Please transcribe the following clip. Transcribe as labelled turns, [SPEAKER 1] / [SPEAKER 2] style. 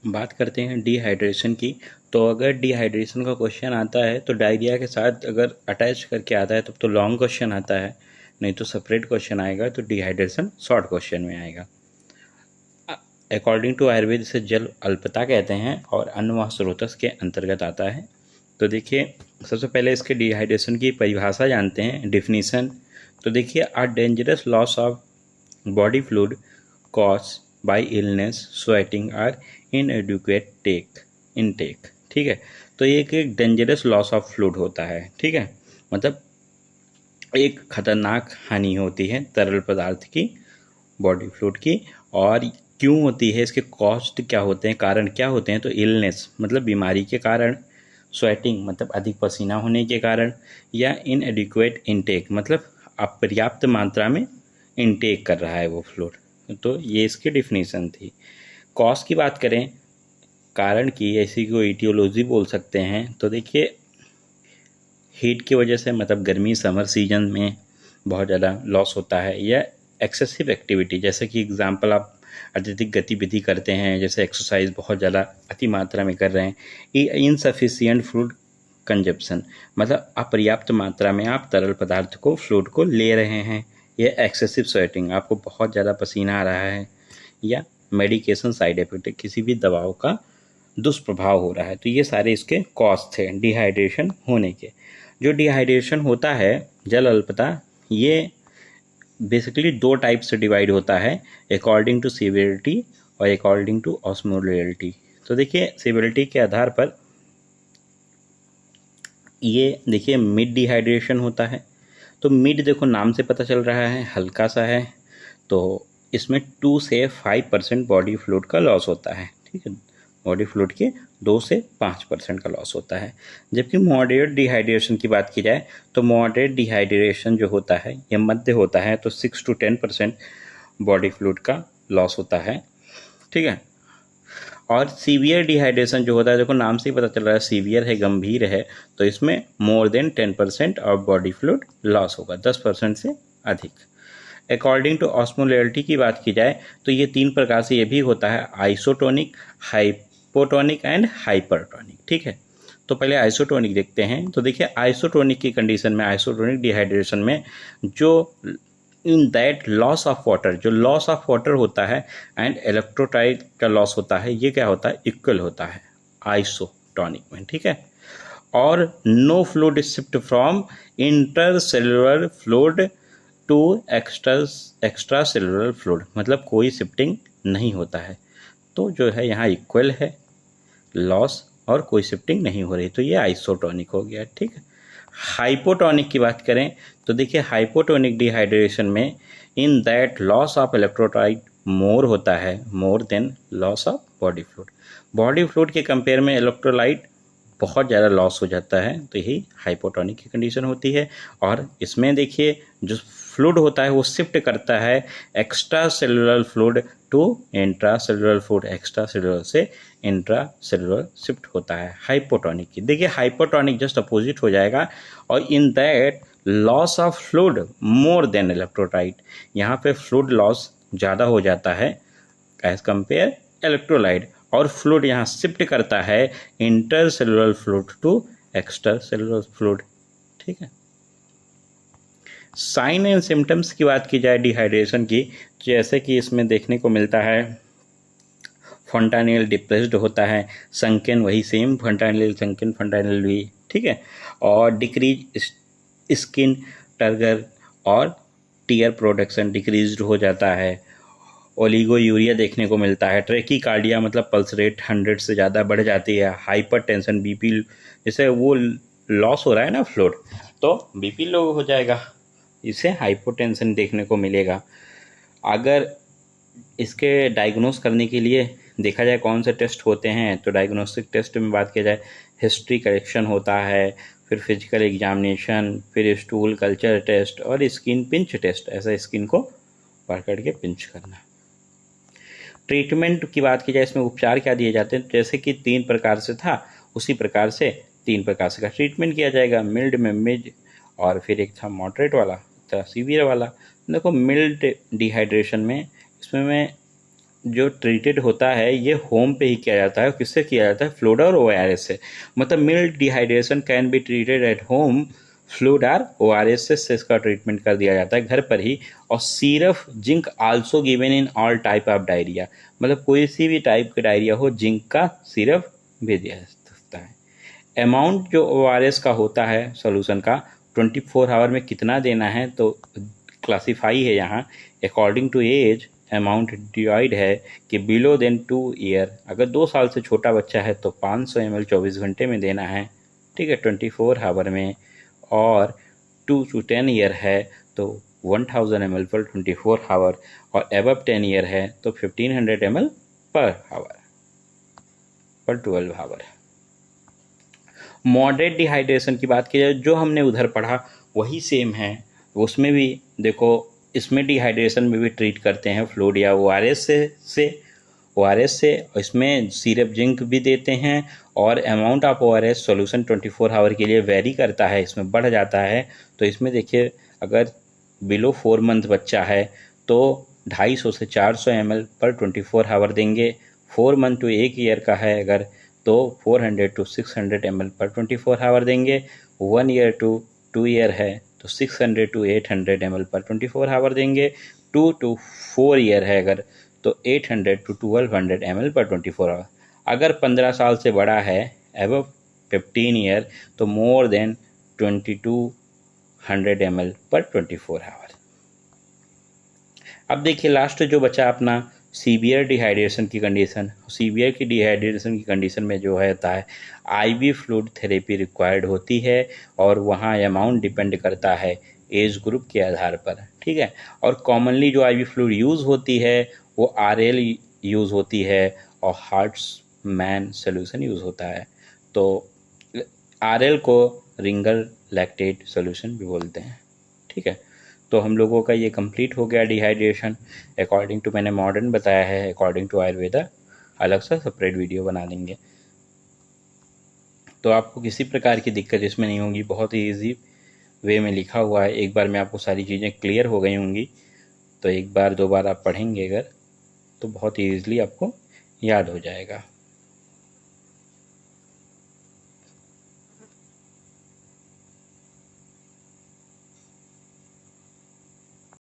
[SPEAKER 1] बात करते हैं डिहाइड्रेशन की। तो अगर डिहाइड्रेशन का क्वेश्चन आता है तो डायरिया के साथ अगर अटैच करके आता है तब तो लॉन्ग क्वेश्चन आता है, नहीं तो सेपरेट क्वेश्चन आएगा तो डिहाइड्रेशन शॉर्ट क्वेश्चन में आएगा। अकॉर्डिंग टू आयुर्वेद इसे जल अल्पता कहते हैं और अन्न व स्रोतस के अंतर्गत आता है। तो देखिए सबसे पहले इसके डिहाइड्रेशन की परिभाषा जानते हैं, डिफिनीशन। तो देखिए dangerous loss of body fluid cause by illness sweating or inadequate take intake. ठीक है, तो ये एक डेंजरस लॉस ऑफ फ्लूइड होता है। ठीक है, मतलब एक खतरनाक हानि होती है तरल पदार्थ की, बॉडी फ्लूइड की। और क्यों होती है, इसके कॉस्ट क्या होते हैं, कारण क्या होते हैं, तो इलनेस मतलब बीमारी के कारण, स्वेटिंग मतलब अधिक पसीना होने के कारण, या इनएडिक्वेट इनटेक मतलब अपर्याप्त मात्रा में इनटेक कर रहा है वो फ्लूइड। तो ये इसकी डिफिनीशन थी। कॉज की बात करें, कारण की, ऐसी कोई इटियोलॉजी बोल सकते हैं। तो देखिए हीट की वजह से, मतलब गर्मी समर सीजन में बहुत ज़्यादा लॉस होता है, या एक्सेसिव एक्टिविटी, जैसे कि एग्जांपल आप अत्यधिक गतिविधि करते हैं, जैसे एक्सरसाइज बहुत ज़्यादा अति मात्रा में कर रहे हैं। इनसफिशिएंट फ्लूइड कंजप्शन मतलब अपर्याप्त मात्रा में आप तरल पदार्थ को, फ्लूइड को ले रहे हैं, या एक्सेसिव स्वेटिंग आपको बहुत ज़्यादा पसीना आ रहा है, या मेडिकेशन साइड इफेक्ट किसी भी दवाओं का दुष्प्रभाव हो रहा है। तो ये सारे इसके कॉज थे डिहाइड्रेशन होने के। जो डिहाइड्रेशन होता है, जल अल्पता, ये बेसिकली दो टाइप से डिवाइड होता है, अकॉर्डिंग टू सीवियरिटी और अकॉर्डिंग टू ऑस्मोलैरिटी। तो देखिए सीवियरिटी के आधार पर ये देखिए मिड डिहाइड्रेशन होता है। तो मिड देखो नाम से पता चल रहा है हल्का सा है, तो इसमें 2 से 5% बॉडी फ्लूइड का लॉस होता है। ठीक है, बॉडी फ्लूइड के 2 से 5% का लॉस होता है। जबकि मॉडरेट डिहाइड्रेशन की बात की जाए तो मॉडरेट डिहाइड्रेशन जो होता है ये मध्य होता है, तो 6 to 10% बॉडी फ्लूइड का लॉस होता है। ठीक है, और सीवियर डिहाइड्रेशन जो होता है, देखो नाम से ही पता चल रहा है सीवियर है, गंभीर है, तो इसमें more than 10% of body fluid loss होगा, 10% से अधिक। अकॉर्डिंग टू ऑस्मोलैरिटी की बात की जाए तो ये 3 प्रकार से ये भी होता है, आइसोटोनिक, हाइपोटोनिक एंड हाइपरटोनिक। ठीक है, तो पहले आइसोटोनिक देखते हैं। तो देखिए आइसोटोनिक की कंडीशन में, आइसोटोनिक डिहाइड्रेशन में जो इन दैट लॉस ऑफ वाटर, जो लॉस ऑफ वाटर होता है एंड इलेक्ट्रोलाइट का लॉस होता है, ये क्या होता है, इक्वल होता है आइसोटोनिक में। ठीक है, और no fluid shift from intercellular fluid to extra cellular fluid, मतलब कोई शिफ्टिंग नहीं होता है। तो जो है यहाँ इक्वल है लॉस और कोई शिफ्टिंग नहीं हो रही, तो ये आइसोटोनिक हो गया। ठीक है, हाइपोटोनिक की बात करें तो देखिए हाइपोटोनिक डिहाइड्रेशन में in that loss of electrolyte more होता है, more than loss of body fluid. Body fluid के कंपेयर में इलेक्ट्रोलाइट बहुत ज़्यादा लॉस हो जाता है, तो यही हाइपोटोनिक की कंडीशन होती है। और इसमें देखिए जो फ्लूइड होता है वो शिफ्ट करता है extra cellular fluid to intra cellular fluid, extra cellular से इंट्रा सेलुलर शिफ्ट होता है हाइपोटोनिक की। देखिए हाइपोटोनिक जस्ट अपोजिट हो जाएगा, और in that loss of fluid more than electrolyte, यहाँ पे फ्लूइड लॉस ज़्यादा हो जाता है एज कंपेयर इलेक्ट्रोलाइट, और फ्लूइड यहाँ शिफ्ट करता है inter cellular fluid to extra cellular fluid. ठीक है, साइन एंड सिम्टम्स की बात की जाए डिहाइड्रेशन की, जैसे कि इसमें देखने को मिलता है फंटानेल डिप्रेस्ड होता है, संकेन वही सेम फंटानेल संकेन फंटानेल भी। ठीक है, और डिक्रीज स्किन टर्गर और टीयर प्रोडक्शन डिक्रीज हो जाता है, ओलिगो यूरिया देखने को मिलता है, ट्रेकीकार्डिया मतलब पल्स रेट 100 से ज़्यादा बढ़ जाती है, हाइपर टेंशन बीपी, जैसे वो लॉस हो रहा है ना फ्लूइड, तो बीपी लो हो जाएगा, इसे हाइपोटेंशन देखने को मिलेगा। अगर इसके डायग्नोस करने के लिए देखा जाए कौन से टेस्ट होते हैं, तो डायग्नोस्टिक टेस्ट में बात की जाए हिस्ट्री करेक्शन होता है, फिर फिजिकल एग्जामिनेशन, फिर स्टूल कल्चर टेस्ट और स्किन पिंच टेस्ट, ऐसा स्किन को पकड़ के पिंच करना। ट्रीटमेंट की बात की जाए, इसमें उपचार क्या दिए जाते हैं, जैसे कि 3 प्रकार से था उसी प्रकार से 3 प्रकार से का ट्रीटमेंट किया जाएगा, मिल्ड में मिड, और फिर एक था मॉडरेट वाला, था सीवियर वाला। देखो मिल्ड डिहाइड्रेशन में इसमें मैं जो ट्रीटेड होता है ये होम पे ही किया जाता है। किससे किया जाता है? फ्लूइड और ORS से। मतलब milk dehydration can be treated at home, fluid और ORS से इसका ट्रीटमेंट कर दिया जाता है घर पर ही। और syrup zinc also given in all type of diarrhoea, मतलब कोई सी भी टाइप का डायरिया हो जिंक का सिरप भी दिया जा सकता है। अमाउंट जो ORS का होता है सोल्यूशन का 24 आवर में कितना देना है, तो क्लासीफाई है यहाँ according to age. Amount divide है कि बिलो देन 2 ईयर, अगर 2 साल से छोटा बच्चा है तो 500 ml 24 घंटे में देना है, ठीक है, 24 आवर में। और 2 to 10 ईयर है तो 1000 ml पर 24 आवर, और एबव 10 ईयर है तो 1500 ml पर आवर पर 12 आवर। मॉडरेट डिहाइड्रेशन की बात की जाए, जो हमने उधर पढ़ा वही सेम है। उसमें भी देखो, इसमें डिहाइड्रेशन में भी ट्रीट करते हैं फ्लूइड या ORS से। इसमें सिरप जिंक भी देते हैं। और amount of ORS solution 24 hour के लिए वेरी करता है, इसमें बढ़ जाता है। तो इसमें देखिए, अगर बिलो 4 मंथ बच्चा है तो 250 से 400 ml पर 24 आवर देंगे। 4 मंथ टू 1 ईयर का है अगर, तो 400 to 600 ml पर 24 आवर देंगे। 1 ईयर टू 2 ईयर है तो 600 to 800 ml पर 24 आवर देंगे। 2 to 4 ईयर है अगर, तो 800 to 1200 ml पर 24 आवर। अगर 15 साल से बड़ा है, एबव 15 ईयर, तो मोर देन 2200 ml पर 24 आवर। अब देखिए लास्ट जो बचा अपना सीवियर डिहाइड्रेशन की कंडीशन। सीवियर की डिहाइड्रेशन की कंडीशन में जो है होता है IV फ्लूइड थेरेपी रिक्वायर्ड होती है, और वहाँ अमाउंट डिपेंड करता है एज ग्रुप के आधार पर, ठीक है। और कॉमनली जो IV फ्लूइड यूज़ होती है वो RL यूज़ होती है, और हार्ट्समैन सोल्यूशन यूज़ होता है। तो RL को रिंगर लैक्टेट सोल्यूशन भी बोलते हैं, ठीक है। तो हम लोगों का ये कंप्लीट हो गया डिहाइड्रेशन अकॉर्डिंग टू, मैंने मॉडर्न बताया है, अकॉर्डिंग टू आयुर्वेदा अलग सा सेपरेट वीडियो बना देंगे। तो आपको किसी प्रकार की दिक्कत इसमें नहीं होगी, बहुत ही ईजी वे में लिखा हुआ है। एक बार में आपको सारी चीज़ें क्लियर हो गई होंगी, तो एक बार 2 बार आप पढ़ेंगे अगर, तो बहुत ईजिली आपको याद हो जाएगा।